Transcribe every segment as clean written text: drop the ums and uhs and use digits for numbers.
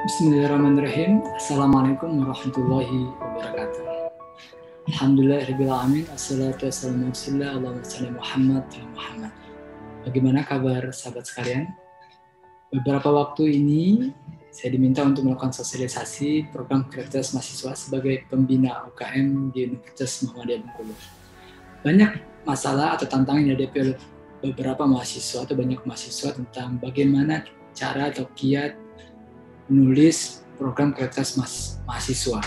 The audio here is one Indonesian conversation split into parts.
Bismillahirrahmanirrahim. Assalamualaikum warahmatullahi wabarakatuh. Alhamdulillahirrahmanirrahim. Assalatu wassalamu ala Muhammad. Bagaimana kabar sahabat sekalian? Beberapa waktu ini saya diminta untuk melakukan sosialisasi program kreativitas mahasiswa sebagai pembina UKM di Universitas Muhammadiyah Bengkulu. Banyak masalah atau tantangan yang dihadapi oleh beberapa mahasiswa atau banyak mahasiswa tentang bagaimana cara atau kiat menulis program kreativitas mahasiswa.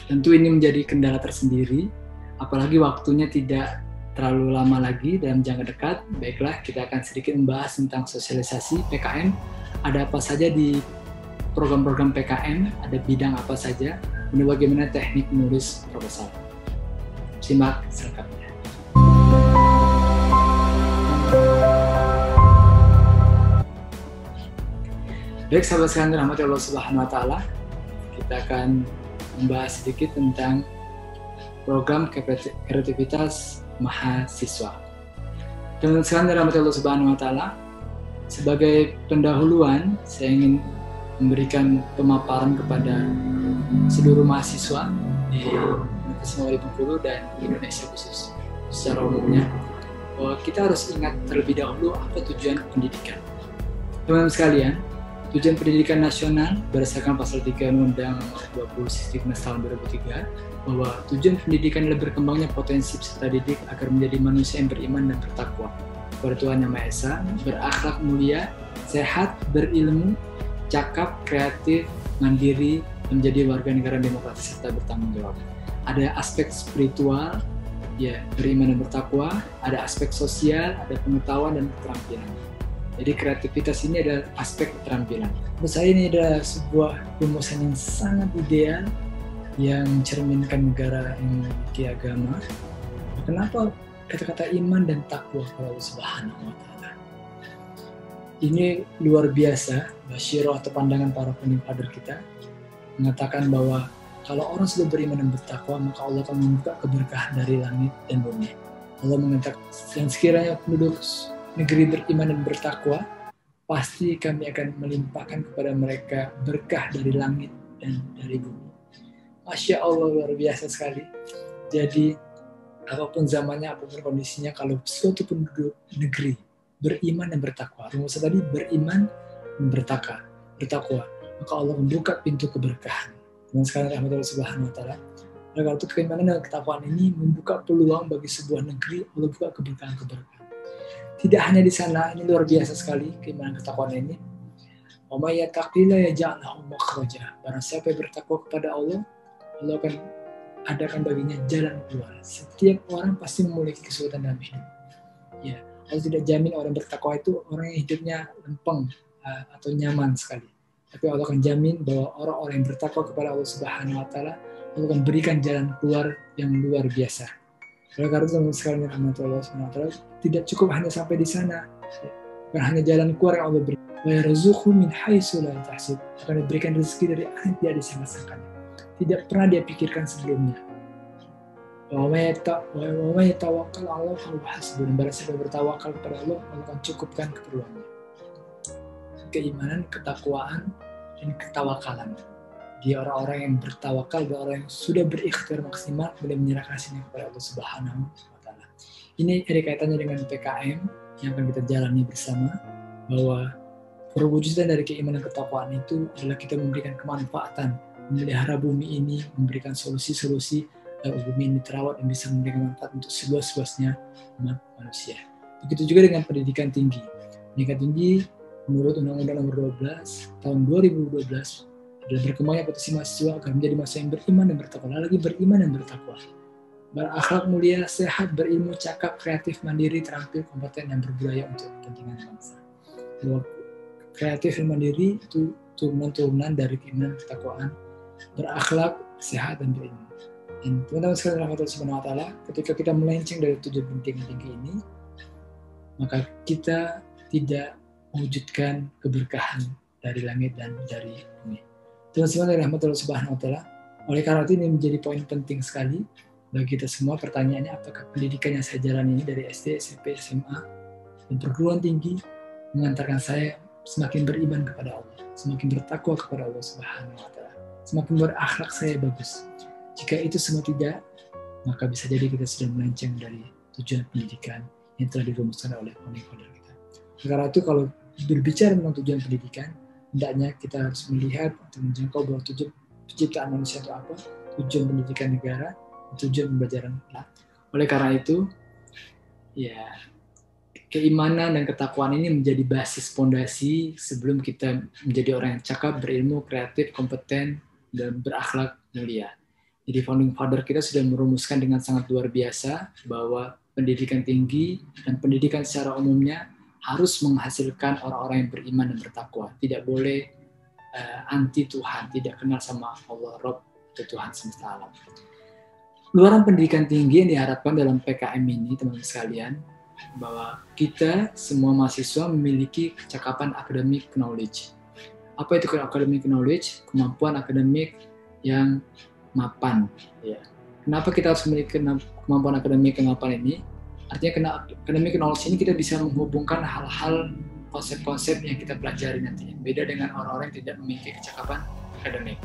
Tentu ini menjadi kendala tersendiri, apalagi waktunya tidak terlalu lama lagi dalam jangka dekat. Baiklah, kita akan sedikit membahas tentang sosialisasi PKM. Ada apa saja di program-program PKM, ada bidang apa saja, dan bagaimana teknik menulis proposal. Simak selengkapnya. Baik sahabat sekalian dirahmati Allah Subhanahu wa taala, kita akan membahas sedikit tentang program kreativitas mahasiswa. Teman-teman sekalian dirahmati Allah Subhanahu wa taala, sebagai pendahuluan saya ingin memberikan pemaparan kepada seluruh mahasiswa di Universitas Muhammadiyah Bengkulu dan Indonesia khusus secara umumnya, bahwa kita harus ingat terlebih dahulu apa tujuan pendidikan. Teman-teman sekalian, tujuan pendidikan nasional berdasarkan pasal 3 Undang-Undang Nomor 20 Sisdiknas tahun 2003 bahwa tujuan pendidikan adalah berkembangnya potensi peserta didik agar menjadi manusia yang beriman dan bertakwa kepada Tuhan Yang Maha Esa, berakhlak mulia, sehat, berilmu, cakap, kreatif, mandiri, menjadi warga negara demokratis serta bertanggung jawab. Ada aspek spiritual, ya, beriman dan bertakwa, ada aspek sosial, ada pengetahuan dan keterampilan. Jadi kreativitas ini adalah aspek keterampilan. Menurut saya ini adalah sebuah rumusan yang sangat ideal yang mencerminkan negara yang memiliki agama. Kenapa kata-kata iman dan takwa kepada Allah Subhanahu wa taala? Ini luar biasa, basyirah atau pandangan para penimpa kita mengatakan bahwa kalau orang sudah beriman dan bertakwa, maka Allah akan membuka keberkahan dari langit dan bumi. Allah mengatakan, dan sekiranya penduduk negeri beriman dan bertakwa, pasti kami akan melimpahkan kepada mereka berkah dari langit dan dari bumi. Masya Allah, luar biasa sekali. Jadi apapun zamannya, apapun kondisinya, kalau suatu penduduk negeri beriman dan bertakwa, rumusnya tadi beriman dan bertakwa, maka Allah membuka pintu keberkahan. Dan sekarang rahmatullah subhanahu wa ta'ala, karena itu keimanan dan ketakwaan ini membuka peluang bagi sebuah negeri, Allah buka keberkahan-keberkahan. Tidak hanya di sana, ini luar biasa sekali keimanan ketakwaan ini. Wa may yattaqilla yaj'al lahu makhraja. Barang siapa yang bertakwa kepada Allah, Allah akan adakan baginya jalan keluar. Setiap orang pasti memiliki kesulitan dalam hidup. Ya, Allah tidak jamin orang bertakwa itu orang yang hidupnya lempeng atau nyaman sekali. Tapi Allah akan jamin bahwa orang-orang yang bertakwa kepada Allah Subhanahu wa taala, Allah akan berikan jalan keluar yang luar biasa. Oleh karena itu teman sekalian rahmatullah subhanahu wa ta'ala, tidak cukup hanya sampai di sana, bukan hanya jalan keluar yang Allah beri. Wa yarzuqhu min haitsu la yahtasib, akan diberikan rezeki dari arah yang tidak disangka-sangkanya, tidak pernah dia pikirkan sebelumnya. Wa may tawakkal 'ala Allah fa huwa hasbuh, barang siapa bertawakal kepada Allah, Allah akan cukupkan keperluannya. Keimanan, ketakwaan, dan ketawakalan. Dia orang-orang yang bertawakal, orang yang sudah berikhtiar maksimal, boleh menyerahkan hasilnya kepada Allah Subhanahu wa taala. Ini ada kaitannya dengan PKM yang akan kita jalani bersama, bahwa perwujudan dari keimanan ketakwaan itu adalah kita memberikan kemanfaatan, memelihara bumi ini, memberikan solusi-solusi agar bumi ini terawat dan bisa memberikan manfaat untuk seluas-luasnya umat manusia. Begitu juga dengan pendidikan tinggi. Pendidikan tinggi menurut Undang-Undang Nomor 12 tahun 2012 adalah berkembangnya potensi mahasiswa agar menjadi mahasiswa yang beriman dan bertakwa, lagi beriman dan bertakwa, berakhlak mulia, sehat, berilmu, cakap, kreatif, mandiri, terampil, kompeten, dan berbudaya untuk kepentingan bangsa. Bahwa kreatif dan mandiri itu turunan-turunan dari keimanan ketakwaan, berakhlak, sehat, dan berilmu. Dan teman-teman sekalian rahmatullah subhanahu wa ta'ala, ketika kita melenceng dari tujuan pendidikan tinggi ini, maka kita tidak mewujudkan keberkahan dari langit dan dari bumi. Teman-teman rahmatullah subhanahu wa ta'ala, oleh karena itu ini menjadi poin penting sekali bagi kita semua. Pertanyaannya, apakah pendidikan yang saya jalani ini dari SD, SMP, SMA, dan perguruan tinggi mengantarkan saya semakin beriman kepada Allah, semakin bertakwa kepada Allah Subhanahu wa Ta'ala, semakin berakhlak saya bagus. Jika itu semua tidak, maka bisa jadi kita sudah melenceng dari tujuan pendidikan yang telah dirumuskan oleh founding-founder kita. Karena itu kalau berbicara tentang tujuan pendidikan, hendaknya kita harus melihat atau menjangkau bahwa tujuan penciptaan manusia itu apa, tujuan pendidikan negara, tujuan pembelajaran anak. Oleh karena itu, ya keimanan dan ketakwaan ini menjadi basis fondasi sebelum kita menjadi orang yang cakap, berilmu, kreatif, kompeten, dan berakhlak mulia. Jadi founding father kita sudah merumuskan dengan sangat luar biasa bahwa pendidikan tinggi dan pendidikan secara umumnya harus menghasilkan orang-orang yang beriman dan bertakwa. Tidak boleh anti Tuhan, tidak kenal sama Allah Rabb atau Tuhan semesta alam. Luaran pendidikan tinggi yang diharapkan dalam PKM ini, teman-teman sekalian, bahwa kita semua mahasiswa memiliki kecakapan academic knowledge. Apa itu academic knowledge? Kemampuan akademik yang mapan. Ya. Kenapa kita harus memiliki kemampuan akademik yang mapan ini? Artinya academic knowledge ini kita bisa menghubungkan hal-hal, konsep-konsep yang kita pelajari nanti. Beda dengan orang-orang yang tidak memiliki kecakapan akademik.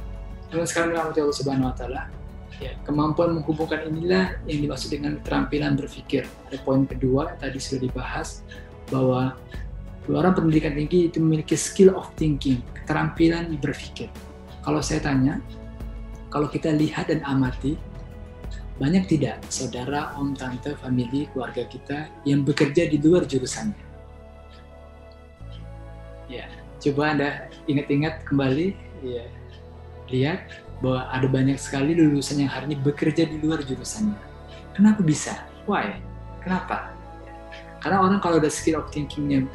Dan sekarang dalam Allah Subhanahu wa Ta'ala, ya, kemampuan menghubungkan inilah yang dimaksud dengan keterampilan berpikir. Ada poin kedua tadi sudah dibahas bahwa orang pendidikan tinggi itu memiliki skill of thinking, keterampilan berpikir. Kalau saya tanya, kalau kita lihat dan amati, banyak tidak saudara, om, tante, famili, keluarga kita yang bekerja di luar jurusannya? Ya, coba Anda ingat-ingat kembali, ya, lihat bahwa ada banyak sekali lulusan yang hari ini bekerja di luar jurusannya. Kenapa bisa? Why? Kenapa? Karena orang kalau ada skill of thinking-nya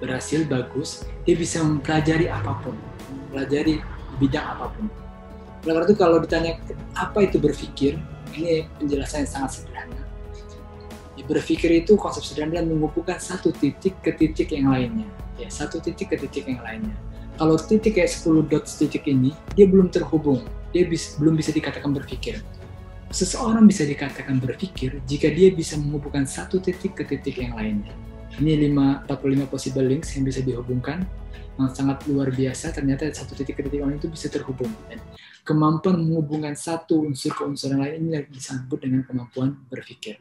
berhasil, bagus, dia bisa mempelajari apapun, mempelajari bidang apapun. Oleh karena itu kalau ditanya apa itu berpikir, ini penjelasan yang sangat sederhana. Ya, berpikir itu konsep sederhana dan menghubungkan satu titik ke titik yang lainnya. Ya, satu titik ke titik yang lainnya. Kalau titik kayak 10 dots titik ini, dia belum terhubung, dia belum bisa dikatakan berpikir. Seseorang bisa dikatakan berpikir jika dia bisa menghubungkan satu titik ke titik yang lainnya. Ini 45 possible links yang bisa dihubungkan, yang sangat luar biasa. Ternyata satu titik ke titik yang lain itu bisa terhubung. Dan kemampuan menghubungkan satu unsur ke unsur yang lain ini disebut dengan kemampuan berpikir.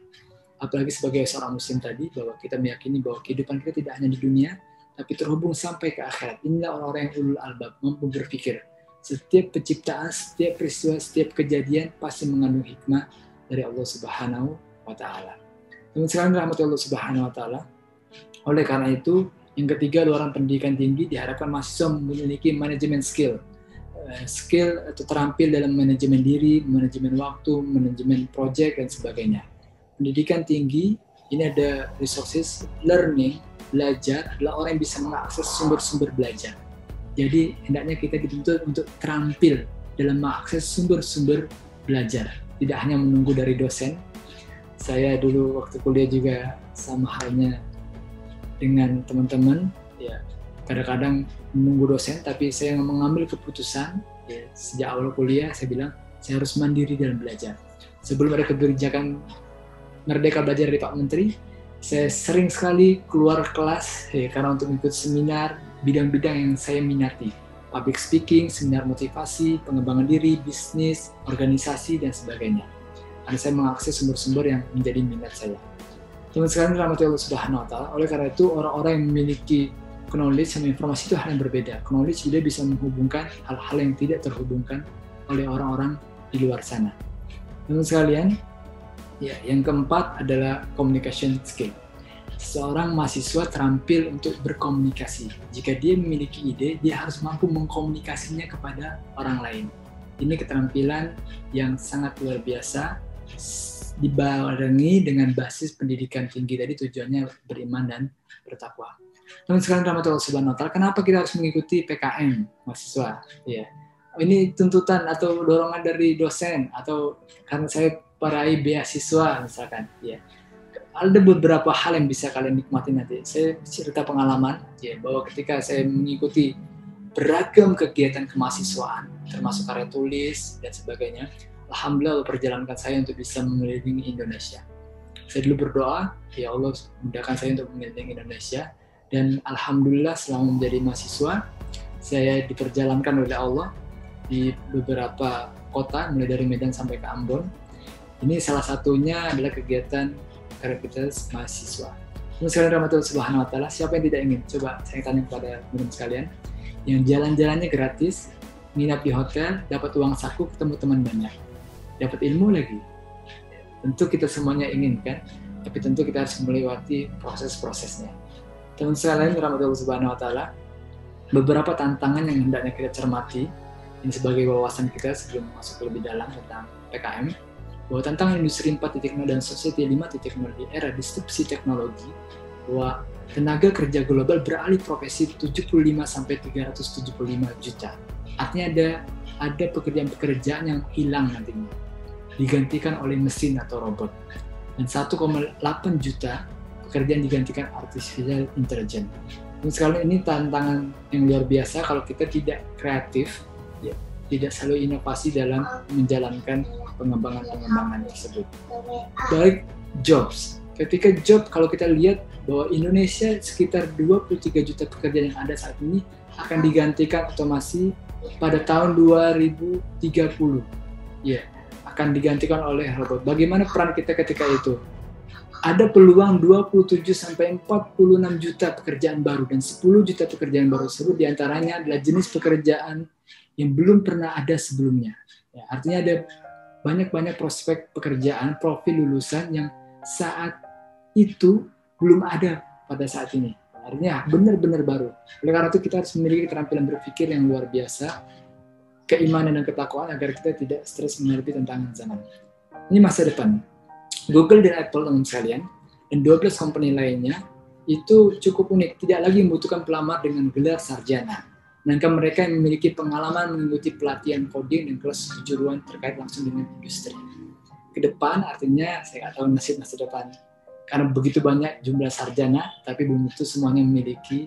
Apalagi sebagai seorang muslim tadi, bahwa kita meyakini bahwa kehidupan kita tidak hanya di dunia, tapi terhubung sampai ke akhirat. Inilah orang-orang yang ulul albab, mampu berpikir. Setiap penciptaan, setiap peristiwa, setiap kejadian pasti mengandung hikmah dari Allah Subhanahu wa Ta'ala. Teman sekalian rahmat Allah Subhanahu wa Ta'ala. Oleh karena itu, yang ketiga, luaran pendidikan tinggi diharapkan mahasiswa memiliki manajemen skill. Skill atau terampil dalam manajemen diri, manajemen waktu, manajemen project, dan sebagainya. Pendidikan tinggi, ini ada resources, learning, belajar adalah orang yang bisa mengakses sumber-sumber belajar. Jadi hendaknya kita dituntut untuk terampil dalam mengakses sumber-sumber belajar. Tidak hanya menunggu dari dosen. Saya dulu waktu kuliah juga sama halnya dengan teman-teman, ya kadang-kadang menunggu dosen, tapi saya mengambil keputusan ya, sejak awal kuliah saya bilang saya harus mandiri dalam belajar. Sebelum ada kebijakan Merdeka Belajar dari Pak Menteri, saya sering sekali keluar kelas ya, karena untuk ikut seminar bidang-bidang yang saya minati. Public speaking, seminar motivasi, pengembangan diri, bisnis, organisasi, dan sebagainya. Karena saya mengakses sumber-sumber yang menjadi minat saya. Teman sekalian rahmati Allah Subhanahu wa Ta'ala. Oleh karena itu, orang-orang yang memiliki knowledge sama informasi itu hal yang berbeda. Knowledge dia bisa menghubungkan hal-hal yang tidak terhubungkan oleh orang-orang di luar sana. Teman sekalian, ya, yang keempat adalah communication skill. Seorang mahasiswa terampil untuk berkomunikasi. Jika dia memiliki ide, dia harus mampu mengkomunikasinya kepada orang lain. Ini keterampilan yang sangat luar biasa, dibarengi dengan basis pendidikan tinggi tadi, tujuannya beriman dan bertakwa. Teman sekalian rahmatullah subhanahu wa ta'ala, kenapa kita harus mengikuti PKM mahasiswa? Ya, ini tuntutan atau dorongan dari dosen, atau karena saya peraih beasiswa misalkan, ya. Ada beberapa hal yang bisa kalian nikmati nanti. Saya cerita pengalaman, ya, bahwa ketika saya mengikuti beragam kegiatan kemahasiswaan, termasuk karya tulis dan sebagainya, alhamdulillah Allah perjalankan saya untuk bisa mengelilingi Indonesia. Saya dulu berdoa, ya Allah mudahkan saya untuk mengelilingi Indonesia, Dan alhamdulillah selama menjadi mahasiswa, saya diperjalankan oleh Allah di beberapa kota, mulai dari Medan sampai ke Ambon. Ini salah satunya adalah kegiatan kreativitas mahasiswa. Sekalian rahmatullah subhanahu wa ta'ala, siapa yang tidak ingin? Coba saya tanya kepada teman-teman sekalian, yang jalan-jalannya gratis, nginap di hotel, dapat uang saku, ketemu teman banyak, dapat ilmu lagi. Tentu kita semuanya ingin kan, tapi tentu kita harus melewati proses-prosesnya. Teman sekalian rahmatullah subhanahu wa ta'ala, beberapa tantangan yang hendaknya kita cermati, ini sebagai wawasan kita sebelum masuk lebih dalam tentang PKM, bahwa tantangan industri 4.0 dan society 5.0 di era disrupsi teknologi, bahwa tenaga kerja global beralih profesi 75-375 juta. Artinya ada pekerjaan-pekerjaan yang hilang nantinya, digantikan oleh mesin atau robot. Dan 1,8 juta pekerjaan digantikan artificial intelligence. Dan sekarang ini tantangan yang luar biasa kalau kita tidak kreatif, ya, tidak selalu inovasi dalam menjalankan pengembangan tersebut. Baik jobs. Ketika job, kalau kita lihat bahwa Indonesia sekitar 23 juta pekerjaan yang ada saat ini akan digantikan otomasi pada tahun 2030. Ya, akan digantikan oleh robot. Bagaimana peran kita ketika itu? Ada peluang 27-46 juta pekerjaan baru, dan 10 juta pekerjaan baru tersebut diantaranya adalah jenis pekerjaan yang belum pernah ada sebelumnya. Ya, artinya ada banyak prospek pekerjaan, profil lulusan yang saat itu belum ada pada saat ini. Artinya benar-benar baru. Oleh karena itu kita harus memiliki keterampilan berpikir yang luar biasa, keimanan dan ketakwaan agar kita tidak stres menghadapi tantangan zaman. Ini masa depan. Google dan Apple, teman sekalian, dan 12 company lainnya itu cukup unik, tidak lagi membutuhkan pelamar dengan gelar sarjana. Melainkan mereka yang memiliki pengalaman mengikuti pelatihan coding dan kelas kejuruan terkait langsung dengan industri. Ke depan artinya saya nggak tahu nasib masa depan, karena begitu banyak jumlah sarjana, tapi belum tentu semuanya memiliki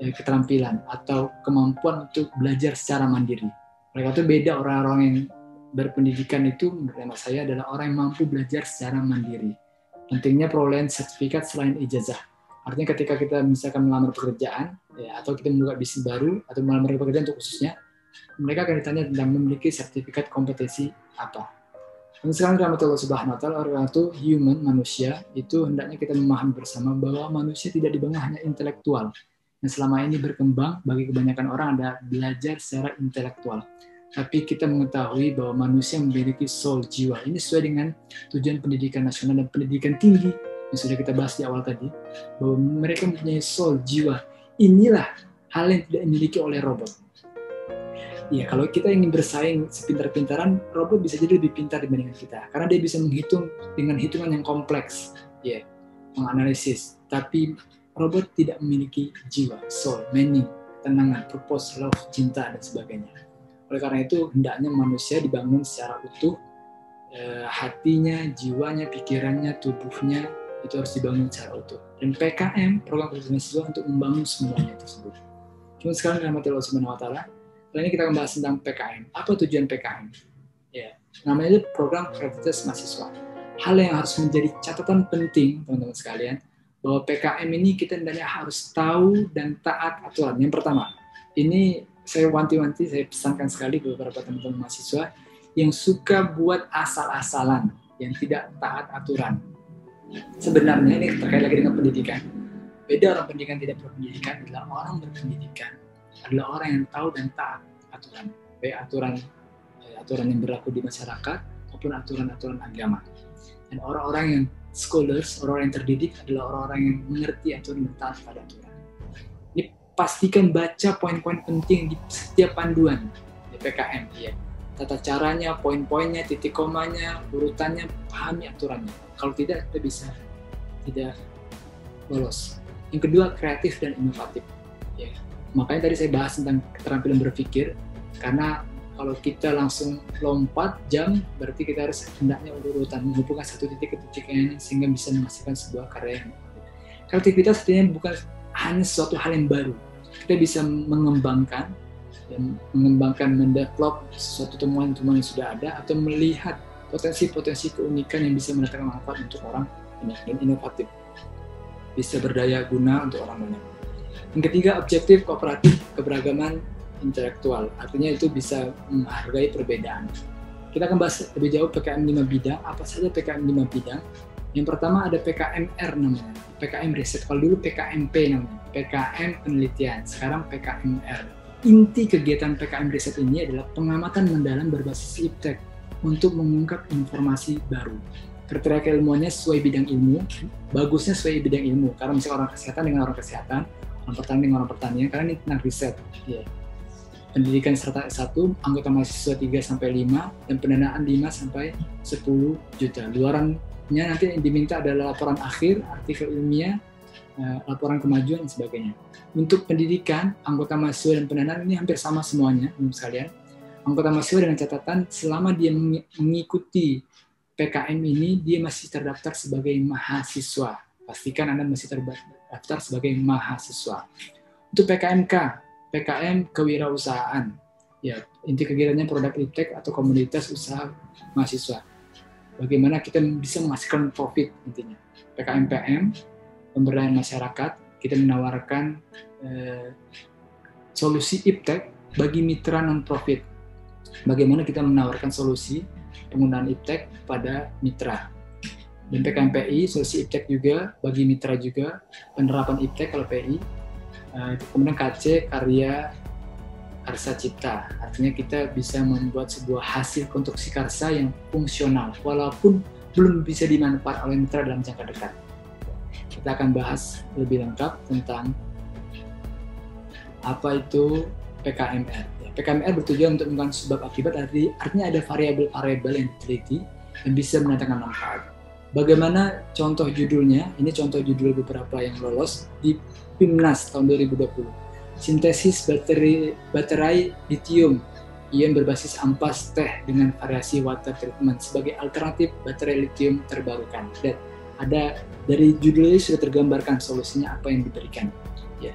keterampilan atau kemampuan untuk belajar secara mandiri. Oleh karena itu beda orang-orang yang berpendidikan itu menurut saya adalah orang yang mampu belajar secara mandiri. Pentingnya perolehan sertifikat selain ijazah. Artinya ketika kita misalkan melamar pekerjaan, ya, atau kita membuka bisnis baru atau melamar pekerjaan untuk khususnya, mereka akan ditanya tentang memiliki sertifikat kompetensi apa. Dan sekarang rahmatullah subhanahu wa ta'ala, orang itu human, manusia, itu hendaknya kita memahami bersama bahwa manusia tidak dibangun hanya intelektual. Yang selama ini berkembang bagi kebanyakan orang adalah belajar secara intelektual. Tapi kita mengetahui bahwa manusia memiliki soul, jiwa. Ini sesuai dengan tujuan pendidikan nasional dan pendidikan tinggi yang sudah kita bahas di awal tadi, bahwa mereka mempunyai soul, jiwa. Inilah hal yang tidak dimiliki oleh robot. Ya, kalau kita ingin bersaing sepintar-pintaran, robot bisa jadi lebih pintar dibandingkan kita, karena dia bisa menghitung dengan hitungan yang kompleks, ya, menganalisis. Tapi robot tidak memiliki jiwa, soul, meaning, ketenangan, purpose, love, cinta, dan sebagainya. Oleh karena itu, hendaknya manusia dibangun secara utuh, hatinya, jiwanya, pikirannya, tubuhnya, itu harus dibangun secara utuh. Dan PKM, program kreativitas mahasiswa, untuk membangun semuanya tersebut. Cuma sekarang rahmatullah subhanahu wa ta'ala, kali ini kita akan bahas tentang PKM. Apa tujuan PKM? Ya, namanya itu program kreativitas mahasiswa. Hal yang harus menjadi catatan penting, teman-teman sekalian, bahwa PKM ini kita hendaknya harus tahu dan taat aturan. Yang pertama, ini saya wanti-wanti, saya pesankan sekali ke beberapa teman-teman mahasiswa yang suka buat asal-asalan, yang tidak taat aturan. Sebenarnya ini terkait lagi dengan pendidikan. Beda orang pendidikan tidak berpendidikan adalah orang berpendidikan, adalah orang yang tahu dan taat aturan, baik aturan yang berlaku di masyarakat maupun aturan-aturan agama. Dan orang-orang yang scholars, orang-orang yang terdidik adalah orang-orang yang mengerti aturan dan taat pada aturan. Ini pastikan baca poin-poin penting di setiap panduan di PKM, ya. Tata caranya, poin-poinnya, titik komanya, urutannya, pahami aturannya. Kalau tidak, kita bisa tidak lolos. Yang kedua, kreatif dan inovatif. Ya. Makanya tadi saya bahas tentang keterampilan berpikir, karena kalau kita langsung lompat jam, berarti kita harus hendaknya urutan, menghubungkan satu titik ke titik lain sehingga bisa menghasilkan sebuah karya yang kreativitas artinya bukan hanya sesuatu hal yang baru. Kita bisa mengembangkan, mendevelop sesuatu temuan-temuan yang sudah ada, atau melihat potensi-potensi keunikan yang bisa mendatangkan manfaat untuk orang banyak dan inovatif, bisa berdaya guna untuk orang banyak. Yang ketiga, objektif, kooperatif, keberagaman intelektual. Artinya itu bisa menghargai perbedaan. Kita akan bahas lebih jauh PKM 5 bidang. Apa saja PKM 5 bidang? Yang pertama ada PKMR namanya, PKM riset. Kalau dulu PKMP namanya, PKM penelitian. Sekarang PKMR. Inti kegiatan PKM riset ini adalah pengamatan mendalam berbasis iptek untuk mengungkap informasi baru. Kriteria keilmuannya sesuai bidang ilmu, bagusnya sesuai bidang ilmu. Karena misalnya orang kesehatan dengan orang kesehatan, orang pertanian dengan orang pertanian, karena ini tentang riset. Yeah. Pendidikan serta S1, anggota mahasiswa 3-5, dan pendanaan 5-10 juta. Luarannya nanti yang diminta adalah laporan akhir, artikel ilmiah, laporan kemajuan, dan sebagainya. Untuk pendidikan, anggota mahasiswa dan pendanaan ini hampir sama semuanya, menurut sekalian. Anggota mahasiswa dengan catatan, selama dia mengikuti PKM ini, dia masih terdaftar sebagai mahasiswa. Pastikan Anda masih terdaftar sebagai mahasiswa. Untuk PKMK, PKM kewirausahaan. Ya, inti kegiatannya produk iptek atau komunitas usaha mahasiswa. Bagaimana kita bisa menghasilkan profit intinya. PKM PM, pemberdayaan masyarakat, kita menawarkan solusi iptek bagi mitra non-profit. Bagaimana kita menawarkan solusi penggunaan iptek pada mitra. Dan PKMPI, solusi iptek juga bagi mitra juga, penerapan iptek kalau PI. Kemudian KC, karya karsa cipta, artinya kita bisa membuat sebuah hasil konstruksi karsa yang fungsional walaupun belum bisa dimanfaatkan oleh mitra dalam jangka dekat. Kita akan bahas lebih lengkap tentang apa itu PKMR. PKMR bertujuan untuk menggunakan sebab akibat, artinya ada variabel-variabel yang diteliti dan bisa mendatangkan manfaat. Bagaimana contoh judulnya? Ini contoh judul beberapa yang lolos di PIMNAS tahun 2020. Sintesis baterai lithium ion berbasis ampas teh dengan variasi water treatment sebagai alternatif baterai lithium terbarukan. Dan ada dari judulnya sudah tergambarkan solusinya apa yang diberikan. Ya.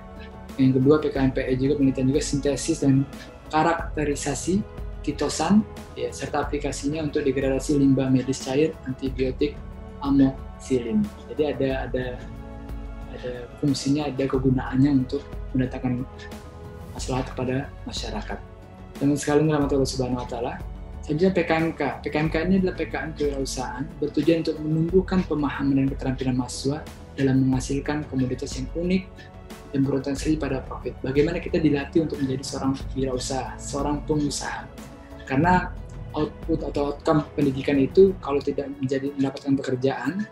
Yang kedua PKMPE juga penelitian juga sintesis dan karakterisasi titosan, ya, serta aplikasinya untuk degradasi limbah medis cair antibiotik amoxicillin. Jadi ada fungsinya, ada kegunaannya untuk mendatangkan maslahat kepada masyarakat. Dan sekali rahmatullah subhanahu wa ta'ala. Selanjutnya PKMK. PKMK ini adalah PKM kewirausahaan bertujuan untuk menumbuhkan pemahaman dan keterampilan mahasiswa dalam menghasilkan komoditas yang unik dan berorientasi pada profit. Bagaimana kita dilatih untuk menjadi seorang wirausaha, seorang pengusaha. Karena output atau outcome pendidikan itu kalau tidak mendapatkan pekerjaan,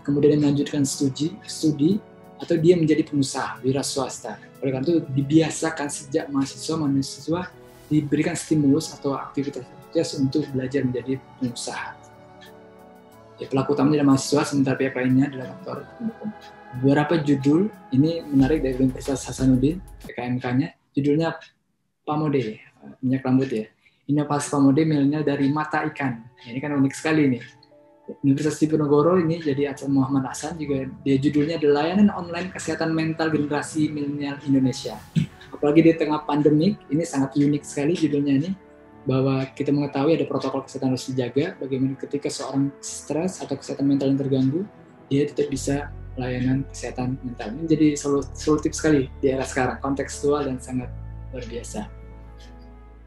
kemudian melanjutkan studi atau dia menjadi pengusaha, wira swasta. Oleh karena itu dibiasakan sejak mahasiswa diberikan stimulus atau aktivitas untuk belajar menjadi pengusaha. Ya, pelaku utamanya adalah mahasiswa, sementara pihak lainnya adalah faktor pendukung. Beberapa judul ini menarik dari Universitas Hasanuddin, PKMK-nya, judulnya Pamode, minyak rambut ya. Inovasi Pamode milenial dari mata ikan. Ini kan unik sekali nih. Universitas Diponegoro ini jadi Acan Muhammad Hasan juga, dia judulnya adalah Layanan Online Kesehatan Mental Generasi Milenial Indonesia. Apalagi di tengah pandemik, ini sangat unik sekali judulnya ini, bahwa kita mengetahui ada protokol kesehatan harus dijaga, bagaimana ketika seorang stres atau kesehatan mental yang terganggu, dia tetap bisa layanan kesehatan mental. Ini jadi solutif sekali di era sekarang, kontekstual dan sangat luar biasa.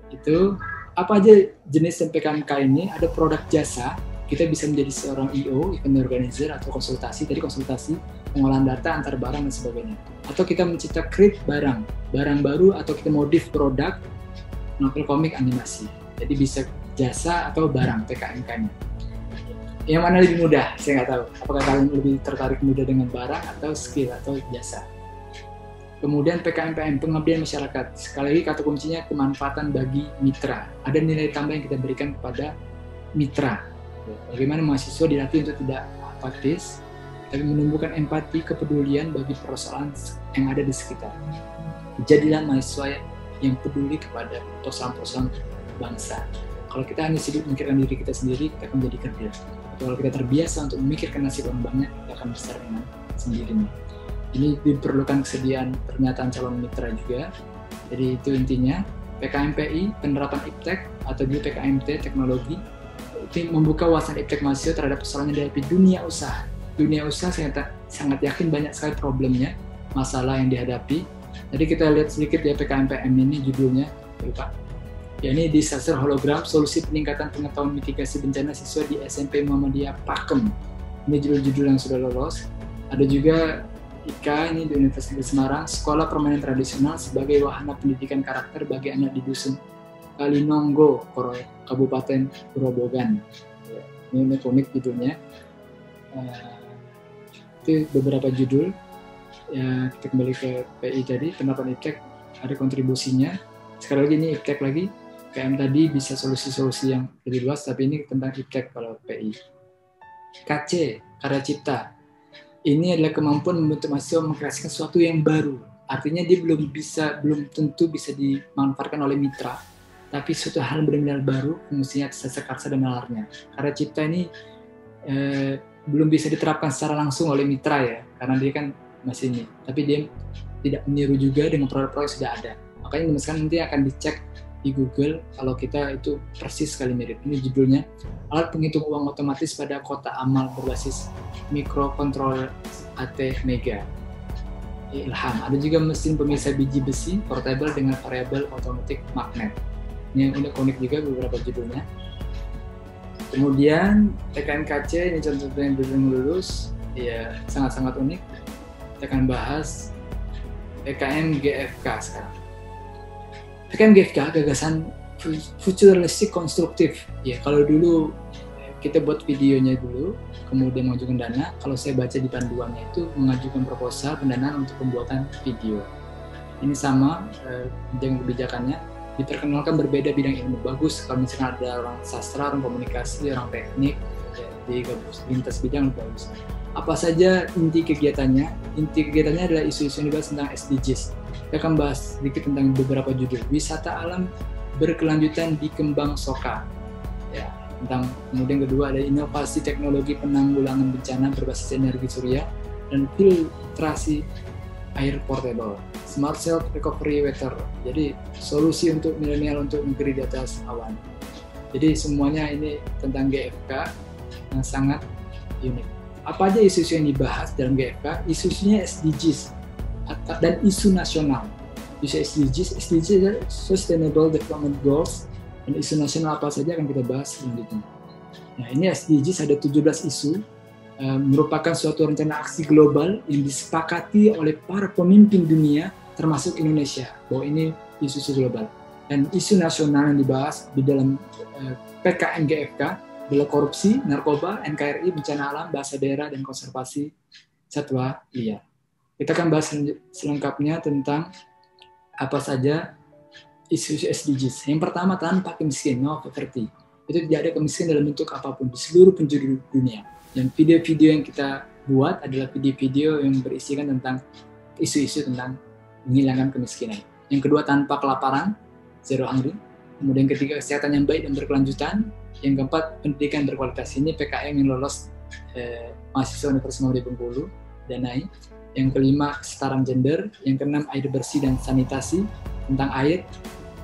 Itu apa aja jenis PKMK ini? Ada produk jasa, kita bisa menjadi seorang EO, event organizer, atau konsultasi, pengolahan data antar barang dan sebagainya. Atau kita mencipta create barang baru, atau kita modif produk, novel komik, animasi. Jadi bisa jasa atau barang PKMK-nya. Yang mana lebih mudah? Saya nggak tahu. Apakah kalian lebih tertarik mudah dengan barang atau skill atau jasa? Kemudian PKMPM, pengabdian masyarakat. Sekali lagi kata kuncinya kemanfaatan bagi mitra. Ada nilai tambah yang kita berikan kepada mitra. Bagaimana mahasiswa dilatih untuk tidak apatis, tapi menumbuhkan empati, kepedulian bagi persoalan yang ada di sekitar. Jadilah mahasiswa yang peduli kepada persoalan-persoalan bangsa. Kalau kita hanya sibuk memikirkan diri kita sendiri, kita akan menjadi kerdil. Kalau kita terbiasa untuk memikirkan nasib orang banyak, kita akan besar dengan sendirinya. Ini diperlukan kesediaan pernyataan calon mitra juga. Jadi itu intinya. PKMPI, penerapan iptek atau juga PKMT, teknologi, itu membuka wawasan iptek mahasiswa terhadap persoalan yang dihadapi dunia usaha. Dunia usaha saya sangat yakin banyak sekali problemnya, masalah yang dihadapi, Tadi kita lihat sedikit ya PKMPM ini judulnya, lupa. Ya, ini disaster hologram, solusi peningkatan pengetahuan mitigasi bencana siswa di SMP Muhammadiyah Pakem. Ini judul-judul yang sudah lolos. Ada juga IKA, ini di Universitas Semarang, Sekolah Permainan Tradisional sebagai wahana pendidikan karakter bagi anak di dusun Kalinonggo, Kabupaten Grobogan. Ini unik judulnya. Itu beberapa judul. Ya, kita kembali ke PI tadi, penerapan IPTEK ada kontribusinya. Sekali lagi ini IPTEK lagi, KM tadi bisa solusi-solusi yang lebih luas, tapi ini tentang IPTEK kalau PI. KC, karya cipta. Ini adalah kemampuan membentuk mahasiswa mengkreasikan sesuatu yang baru. Artinya dia belum tentu bisa dimanfaatkan oleh mitra, tapi suatu hal benar-benar baru, fungsinya sekarsa dan nalarnya. Karya cipta ini belum bisa diterapkan secara langsung oleh mitra ya, karena dia kan masih ini, tapi dia tidak meniru juga dengan produk-produk yang sudah ada. Makanya misalkan nanti akan dicek di Google kalau kita itu persis sekali mirip. Ini judulnya, alat penghitung uang otomatis pada kotak amal berbasis microcontroller AT Mega. Ilham. Ada juga mesin pemisah biji besi portable dengan variable automatic magnet. Ini yang unik juga beberapa judulnya. Kemudian PKMKC, ini contoh yang belum lulus, ya sangat-sangat unik. Kita akan bahas PKM GFK sekarang. PKM GFK, gagasan futuristik konstruktif. Ya, kalau dulu kita buat videonya dulu, kemudian mengajukan dana. Kalau saya baca di panduannya itu mengajukan proposal pendanaan untuk pembuatan video. Ini sama dengan kebijakannya. Diperkenalkan berbeda bidang ilmu. Bagus kalau misalnya ada orang sastra, orang komunikasi, orang teknik, ya, di lintas bidang bagus. Apa saja inti kegiatannya? Inti kegiatannya adalah isu-isu yang dibahas tentang SDGs. Kita akan bahas sedikit tentang beberapa judul. Wisata alam berkelanjutan di Kembang Soka. Ya, tentang kemudian kedua ada inovasi teknologi penanggulangan bencana berbasis energi surya dan filtrasi air portable. Smart Self Recovery Water. Jadi solusi untuk milenial untuk negeri di atas awan. Jadi semuanya ini tentang GFK yang sangat unik. Apa aja isu-isu yang dibahas dalam GFK? Isu-isunya SDGs dan isu nasional. Isu SDGs adalah Sustainable Development Goals, dan isu nasional apa saja akan kita bahas selanjutnya. Nah, ini SDGs ada 17 isu, merupakan suatu rencana aksi global yang disepakati oleh para pemimpin dunia, termasuk Indonesia, bahwa ini isu-isu global. Dan isu nasional yang dibahas di dalam PKM GFK adalah korupsi, narkoba, NKRI, bencana alam, bahasa daerah, dan konservasi satwa liar. Kita akan bahas selengkapnya tentang apa saja isu-isu SDGs. Yang pertama, tanpa kemiskinan, no poverty. Itu tidak ada kemiskinan dalam bentuk apapun di seluruh penjuru dunia. Dan video-video yang kita buat adalah video-video yang berisikan tentang isu-isu tentang menghilangkan kemiskinan. Yang kedua, tanpa kelaparan, zero hungry. Kemudian ketiga, kesehatan yang baik dan berkelanjutan. Yang keempat, pendidikan berkualitas. Ini PKM yang lolos mahasiswa Universitas Muhammadiyah Bengkulu, Danai. Yang kelima, kesetaraan gender. Yang keenam, air bersih dan sanitasi. Tentang air,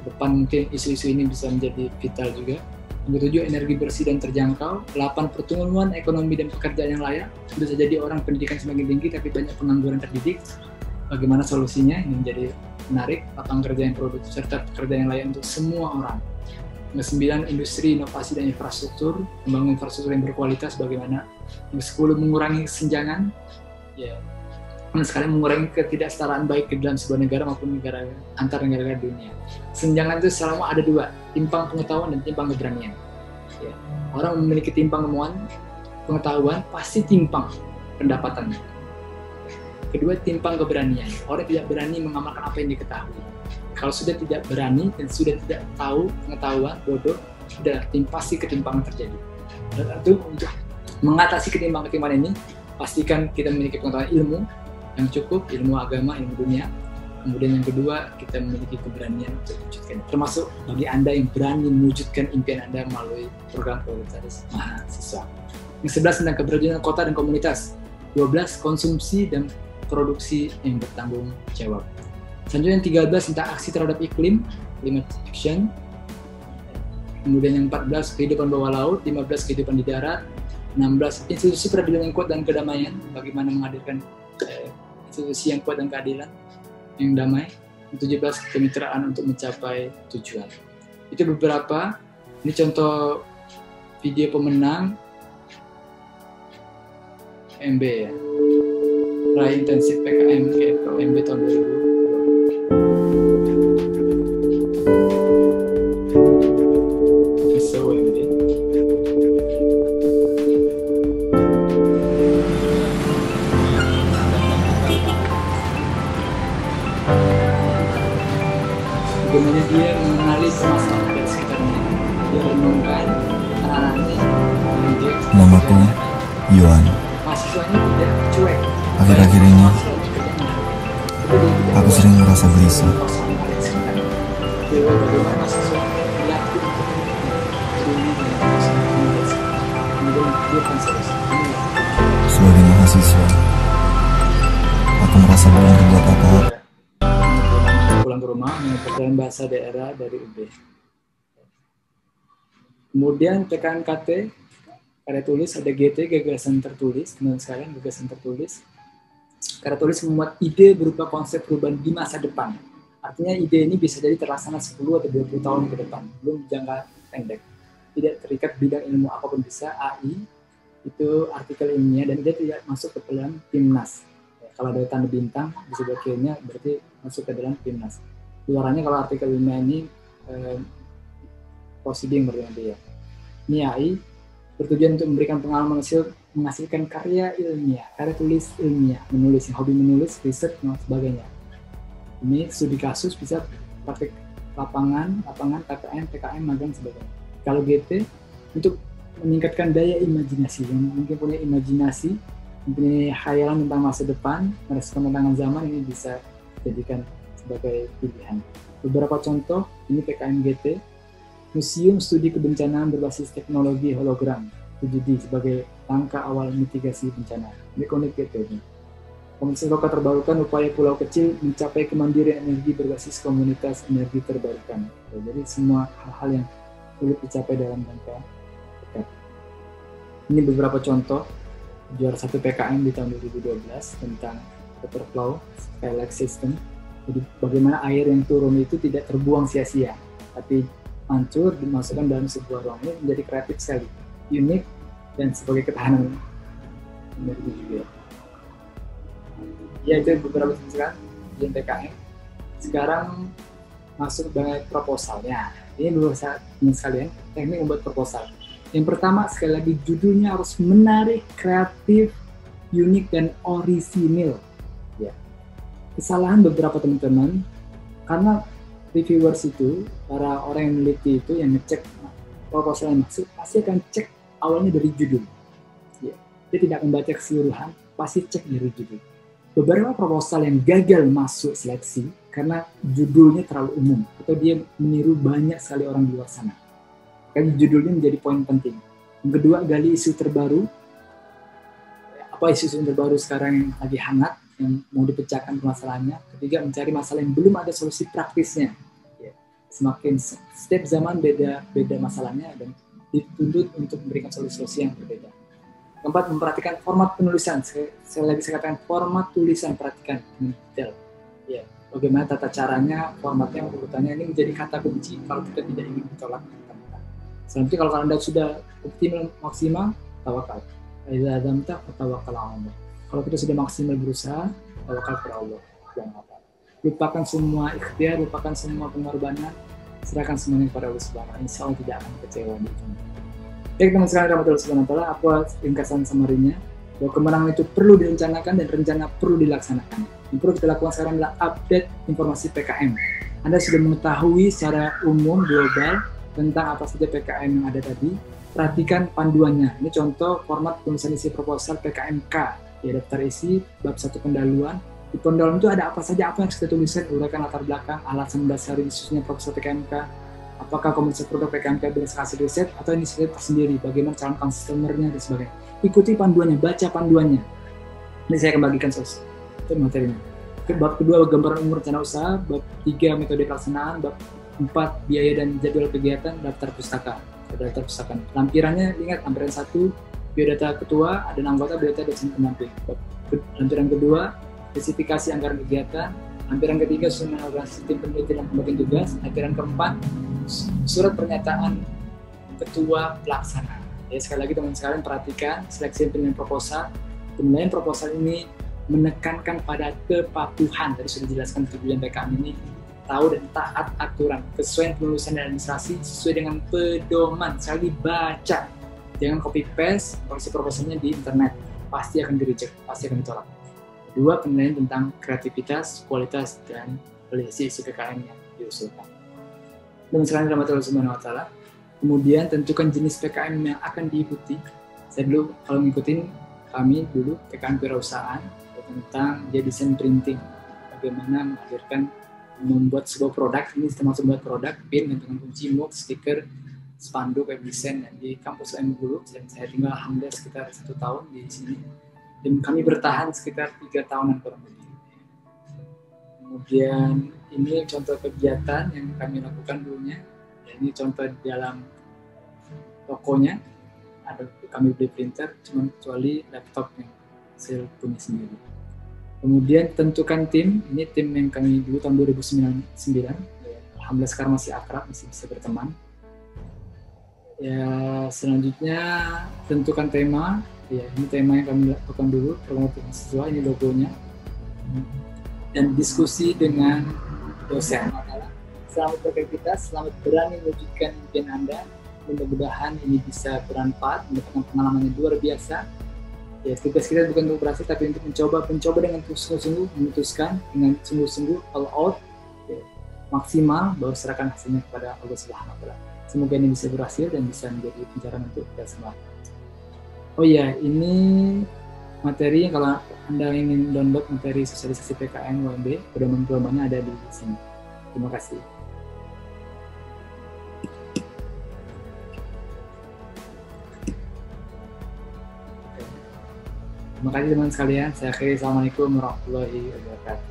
ke depan mungkin isu-isu ini bisa menjadi vital juga. Yang ketujuh, energi bersih dan terjangkau. 8, pertumbuhan ekonomi dan pekerjaan yang layak. Bisa jadi orang pendidikan semakin tinggi tapi banyak pengangguran terdidik. Bagaimana solusinya? Ini menjadi menarik. Lapangan kerja yang produktif serta pekerjaan yang layak untuk semua orang. Yang ke-9, industri, inovasi, dan infrastruktur. Membangun infrastruktur yang berkualitas bagaimana. Yang ke-10, mengurangi kesenjangan. Ya, sekali mengurangi ketidaksetaraan baik ke dalam sebuah negara maupun negara antar negara dunia. Kesenjangan itu selama ada dua, timpang pengetahuan dan timpang keberanian. Ya. Orang memiliki timpang pengetahuan pasti timpang pendapatannya. Kedua, timpang keberanian. Orang tidak berani mengamalkan apa yang diketahui. Kalau sudah tidak berani dan sudah tidak tahu pengetahuan, bodoh, sudah pasti ketimpangan terjadi. Dan itu untuk mengatasi ketimpangan ini, pastikan kita memiliki pengetahuan ilmu yang cukup, ilmu agama, ilmu dunia. Kemudian yang kedua, kita memiliki keberanian untuk mewujudkan. Termasuk bagi Anda yang berani mewujudkan impian Anda melalui program prioritas mahasiswa. Yang 11 tentang keberlanjutan kota dan komunitas. 12, konsumsi dan produksi yang bertanggung jawab. Selanjutnya yang 13 tentang aksi terhadap iklim, climate action. Kemudian yang 14, kehidupan bawah laut. 15, kehidupan di darat. 16, institusi peradilan yang kuat dan kedamaian, bagaimana menghadirkan institusi yang kuat dan keadilan yang damai. 17 kemitraan untuk mencapai tujuan. Itu beberapa, ini contoh video pemenang MB ya, Raih Intensif PKM MB tahun 2020. SOMB. Bagaimana dia mengenali permasalahan di sekitarnya, dia renungkan anak-anaknya. Namaku Yuan. Mahasiswanya tidak cuek. Akhir-akhir ini aku sering merasa gelisah. Sebagai mahasiswa, aku merasa belum berbuat apa-apa. Pulang ke rumah mengajarkan bahasa daerah dari UB. Kemudian PKMKT, karya tulis, ada GT, gagasan tertulis. Teman sekalian, gagasan tertulis. Karya tulis memuat ide berupa konsep perubahan di masa depan. Artinya ide ini bisa jadi terlaksana 10 atau 20 tahun ke depan, belum jangka pendek. Tidak terikat bidang ilmu apapun bisa, AI, itu artikel ilmiah, dan dia tidak masuk ke dalam timnas. Kalau ada tanda bintang di sebelah kirinya berarti masuk ke dalam timnas. Luarannya kalau artikel ilmiah ini proceeding berarti dia. Ini AI bertujuan untuk memberikan pengalaman menghasilkan karya ilmiah, karya tulis ilmiah, menulis, hobi menulis, riset dan sebagainya. Ini studi kasus, bisa praktik lapangan, KKM, PKM, magang sebagainya. Kalau GT untuk meningkatkan daya imajinasi, yang mungkin punya imajinasi, mempunyai khayalan tentang masa depan, merespon tantangan zaman, ini bisa dijadikan sebagai pilihan. Beberapa contoh, ini PKM GT, Museum Studi Kebencanaan berbasis teknologi hologram, 7D, sebagai langkah awal mitigasi bencana. Ini Connect GT. Komunitas lokal terbarukan, upaya pulau kecil mencapai kemandirian energi berbasis komunitas energi terbarukan. Jadi semua hal-hal yang sulit dicapai dalam jangka dekat. Ini beberapa contoh juara 1 PKM di tahun 2012 tentang water flow, skylight system. Jadi bagaimana air yang turun itu tidak terbuang sia-sia, tapi hancur dimasukkan dalam sebuah ruang. Ini menjadi kreatif sekali, unik, dan sebagai ketahanan energi juga. Ya, itu beberapa misalkan di PKM. Sekarang masuk ke proposalnya. Ini beberapa sekalian teknik membuat proposal. Yang pertama, sekali lagi judulnya harus menarik, kreatif, unik, dan orisinil. Ya. Kesalahan beberapa teman-teman, karena reviewers itu, para orang yang meneliti itu, yang ngecek proposal yang maksud, pasti akan cek awalnya dari judul. Ya. Dia tidak membaca keseluruhan, pasti cek dari judul. Beberapa proposal yang gagal masuk seleksi karena judulnya terlalu umum, atau dia meniru banyak sekali orang di luar sana. Karena judulnya menjadi poin penting. Yang kedua, gali isu terbaru. Apa isu terbaru sekarang yang lagi hangat, yang mau dipecahkan permasalahannya. Ketiga, mencari masalah yang belum ada solusi praktisnya. Ya. Semakin setiap zaman beda masalahnya dan dituntut untuk memberikan solusi yang berbeda. Keempat, memperhatikan format penulisan. Saya katakan format tulisan, perhatikan dengan detail. Ya, bagaimana tata caranya, formatnya, urutannya, ini menjadi kata kunci kalau kita tidak ingin ditolak. Selanjutnya, kalau Anda sudah optimal maksimal, tawakal. Idza adamta fatawakal 'ala Allah. Kalau kita sudah maksimal berusaha, tawakal kepada Allah. Jangan apa. Lupakan semua ikhtiar, lupakan semua pengorbanan, serahkan semuanya kepada Allah Subhanahu wa taala. Insya Allah tidak akan kecewa di ujung. Baik teman sekalian, rahmatullahi subhanahu wa ta'ala, apa ringkasan summary-nya? Bahwa kemenangan itu perlu direncanakan dan rencana perlu dilaksanakan. Yang perlu kita lakukan sekarang adalah update informasi PKM. Anda sudah mengetahui secara umum, global, tentang apa saja PKM yang ada tadi. Perhatikan panduannya. Ini contoh format penulisan isi proposal PKMK. Ya, daftar isi, bab 1 pendahuluan. Di pendahuluan itu ada apa saja, apa yang harus kita tuliskan, uraikan latar belakang, alasan mendasari isunya proposal PKMK. Apakah komunitas produk PKMK berdasarkan hasil riset atau inisiatif tersendiri, bagaimana calon customer-nya dan sebagainya. Ikuti panduannya, baca panduannya. Ini saya akan bagikan itu materinya. Bab kedua, gambaran umum rencana usaha. Bab 3, metode pelaksanaan. Bab 4, biaya dan jadwal kegiatan. Daftar pustaka. Lampirannya, ingat, lampiran 1, biodata ketua, ada anggota, biodata dosen pendamping. Lampiran kedua, spesifikasi anggaran kegiatan. Lampiran ketiga surat elaborasi tim peneliti dan pembagian tugas. Lampiran keempat surat pernyataan ketua pelaksana. Ya, sekali lagi teman sekalian perhatikan seleksi penilaian proposal. Penilaian proposal ini menekankan pada kepatuhan. Tadi sudah dijelaskan tujuan PKM ini, tahu dan taat aturan, kesesuaian penulisan dan administrasi sesuai dengan pedoman. Sekali baca, jangan copy paste koreksi proposalnya di internet, pasti akan di-reject, pasti akan ditolak. Kedua, penilaian tentang kreativitas, kualitas, dan isi PKM yang diusulkan. Dan sekarang dalam Allah Subhanahu wa Ta'ala. Kemudian tentukan jenis PKM yang akan diikuti. Saya dulu kalau ngikutin kami dulu PKM kewirausahaan tentang dia desain printing, bagaimana menghadirkan membuat sebuah produk. Ini termasuk membuat produk, pin, gantungan kunci, mug, stiker, spanduk, web design. Dan di kampus UM dulu, dan saya tinggal alhamdulillah sekitar 1 tahun di sini. Dan kami bertahan sekitar 3 tahunan kurang lebih. Kemudian ini contoh kegiatan yang kami lakukan dulunya. Ini contoh di dalam tokonya. Ada kami beli printer, cuma kecuali laptop yang saya punya sendiri. Kemudian tentukan tim. Ini tim yang kami dulu tahun 2009. Alhamdulillah sekarang masih akrab, masih bisa berteman. Ya, selanjutnya tentukan tema. Ya, ini tema yang kami lakukan dulu, program mahasiswa, ini logonya. Dan diskusi dengan dosen. Selamat beraktivitas, selamat berani mewujudkan impian Anda. Mudah-mudahan ini bisa bermanfaat, mendapatkan pengalaman yang luar biasa. Ya, tugas kita bukan untuk berhasil, tapi untuk mencoba dengan sungguh-sungguh, memutuskan dengan sungguh-sungguh, all out, ya, maksimal, baru serahkan hasilnya kepada Allah Subhanahu wa Ta'ala. Semoga ini bisa berhasil dan bisa menjadi pencerahan untuk kita semua. Oh iya, ini materi kalau Anda ingin download materi sosialisasi PKN UMB, pedoman-pedomannya ada di sini. Terima kasih. Terima kasih teman sekalian. Saya akhiri. Assalamualaikum warahmatullahi wabarakatuh.